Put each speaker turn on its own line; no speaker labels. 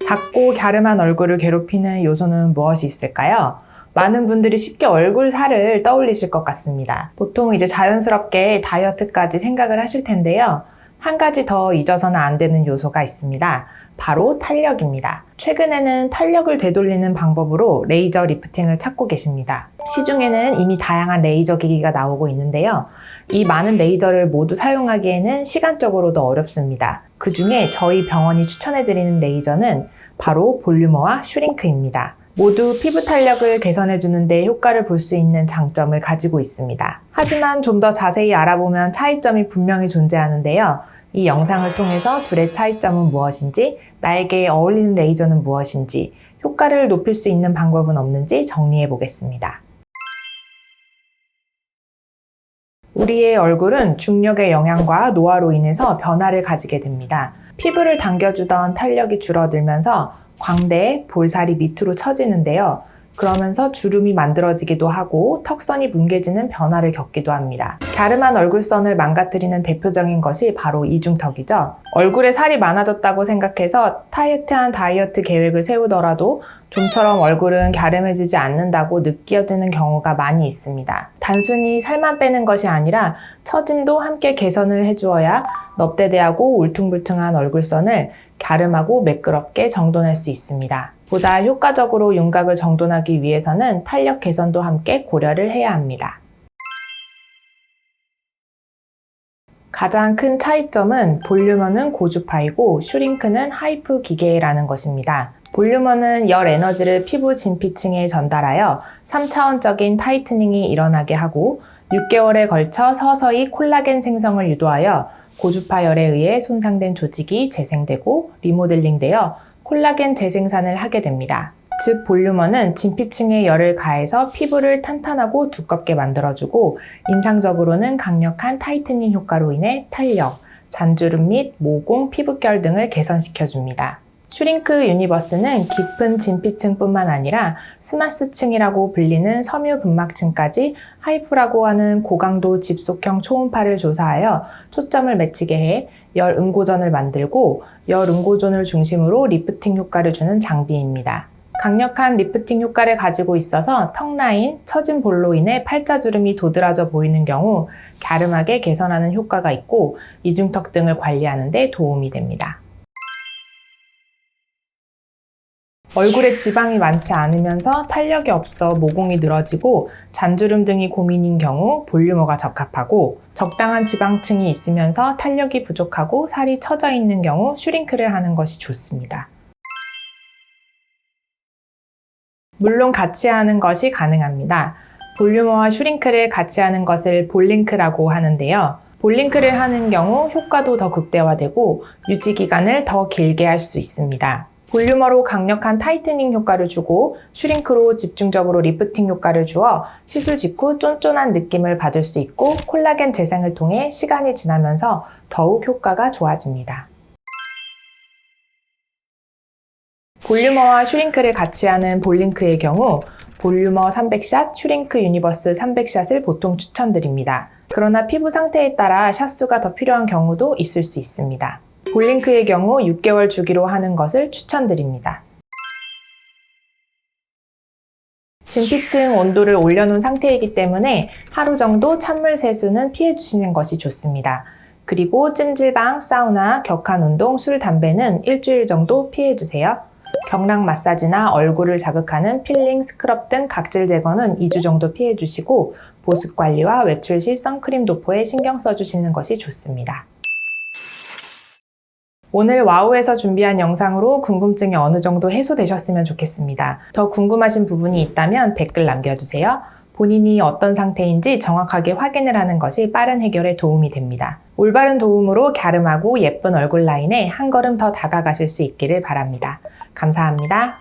작고 갸름한 얼굴을 괴롭히는 요소는 무엇이 있을까요? 많은 분들이 쉽게 얼굴 살을 떠올리실 것 같습니다. 보통 이제 자연스럽게 다이어트까지 생각을 하실 텐데요. 한 가지 더 잊어서는 안 되는 요소가 있습니다. 바로 탄력입니다. 최근에는 탄력을 되돌리는 방법으로 레이저 리프팅을 찾고 계십니다. 시중에는 이미 다양한 레이저 기기가 나오고 있는데요. 이 많은 레이저를 모두 사용하기에는 시간적으로도 어렵습니다. 그 중에 저희 병원이 추천해드리는 레이저는 바로 볼륨어와 슈링크입니다. 모두 피부 탄력을 개선해주는 데 효과를 볼 수 있는 장점을 가지고 있습니다. 하지만 좀 더 자세히 알아보면 차이점이 분명히 존재하는데요. 이 영상을 통해서 둘의 차이점은 무엇인지, 나에게 어울리는 레이저는 무엇인지, 효과를 높일 수 있는 방법은 없는지 정리해 보겠습니다. 우리의 얼굴은 중력의 영향과 노화로 인해서 변화를 가지게 됩니다. 피부를 당겨주던 탄력이 줄어들면서 광대, 볼살이 밑으로 처지는데요. 그러면서 주름이 만들어지기도 하고 턱선이 뭉개지는 변화를 겪기도 합니다. 갸름한 얼굴선을 망가뜨리는 대표적인 것이 바로 이중턱이죠. 얼굴에 살이 많아졌다고 생각해서 타이트한 다이어트 계획을 세우더라도 좀처럼 얼굴은 갸름해지지 않는다고 느껴지는 경우가 많이 있습니다. 단순히 살만 빼는 것이 아니라 처짐도 함께 개선을 해주어야 넙대대하고 울퉁불퉁한 얼굴선을 갸름하고 매끄럽게 정돈할 수 있습니다. 보다 효과적으로 윤곽을 정돈하기 위해서는 탄력 개선도 함께 고려를 해야 합니다. 가장 큰 차이점은 볼륨어는 고주파이고 슈링크는 하이프 기계라는 것입니다. 볼륨어는 열 에너지를 피부 진피층에 전달하여 3차원적인 타이트닝이 일어나게 하고 6개월에 걸쳐 서서히 콜라겐 생성을 유도하여 고주파 열에 의해 손상된 조직이 재생되고 리모델링되어 콜라겐 재생산을 하게 됩니다. 즉 볼륨어는 진피층에 열을 가해서 피부를 탄탄하고 두껍게 만들어주고 임상적으로는 강력한 타이트닝 효과로 인해 탄력, 잔주름 및 모공, 피부결 등을 개선시켜줍니다. 슈링크 유니버스는 깊은 진피층뿐만 아니라 스마스층이라고 불리는 섬유근막층까지 하이프라고 하는 고강도 집속형 초음파를 조사하여 초점을 맺히게 해 열 응고전을 만들고 열 응고존을 중심으로 리프팅 효과를 주는 장비입니다. 강력한 리프팅 효과를 가지고 있어서 턱 라인, 처진 볼로 인해 팔자주름이 도드라져 보이는 경우 갸름하게 개선하는 효과가 있고 이중턱 등을 관리하는 데 도움이 됩니다. 얼굴에 지방이 많지 않으면서 탄력이 없어 모공이 늘어지고 잔주름 등이 고민인 경우 볼륨어가 적합하고 적당한 지방층이 있으면서 탄력이 부족하고 살이 처져 있는 경우 슈링크를 하는 것이 좋습니다. 물론 같이 하는 것이 가능합니다. 볼륨어와 슈링크를 같이 하는 것을 볼링크라고 하는데요. 볼링크를 하는 경우 효과도 더 극대화되고 유지 기간을 더 길게 할 수 있습니다. 볼륨어로 강력한 타이트닝 효과를 주고 슈링크로 집중적으로 리프팅 효과를 주어 시술 직후 쫀쫀한 느낌을 받을 수 있고 콜라겐 재생을 통해 시간이 지나면서 더욱 효과가 좋아집니다. 볼륨어와 슈링크를 같이 하는 볼링크의 경우 볼륨어 300샷, 슈링크 유니버스 300샷을 보통 추천드립니다. 그러나 피부 상태에 따라 샷수가 더 필요한 경우도 있을 수 있습니다. 볼링크의 경우 6개월 주기로 하는 것을 추천드립니다. 진피층 온도를 올려놓은 상태이기 때문에 하루 정도 찬물 세수는 피해주시는 것이 좋습니다. 그리고 찜질방, 사우나, 격한 운동, 술, 담배는 일주일 정도 피해주세요. 경락 마사지나 얼굴을 자극하는 필링, 스크럽 등 각질 제거는 2주 정도 피해주시고 보습 관리와 외출 시 선크림 도포에 신경 써주시는 것이 좋습니다. 오늘 와우에서 준비한 영상으로 궁금증이 어느 정도 해소되셨으면 좋겠습니다. 더 궁금하신 부분이 있다면 댓글 남겨주세요. 본인이 어떤 상태인지 정확하게 확인을 하는 것이 빠른 해결에 도움이 됩니다. 올바른 도움으로 갸름하고 예쁜 얼굴 라인에 한 걸음 더 다가가실 수 있기를 바랍니다. 감사합니다.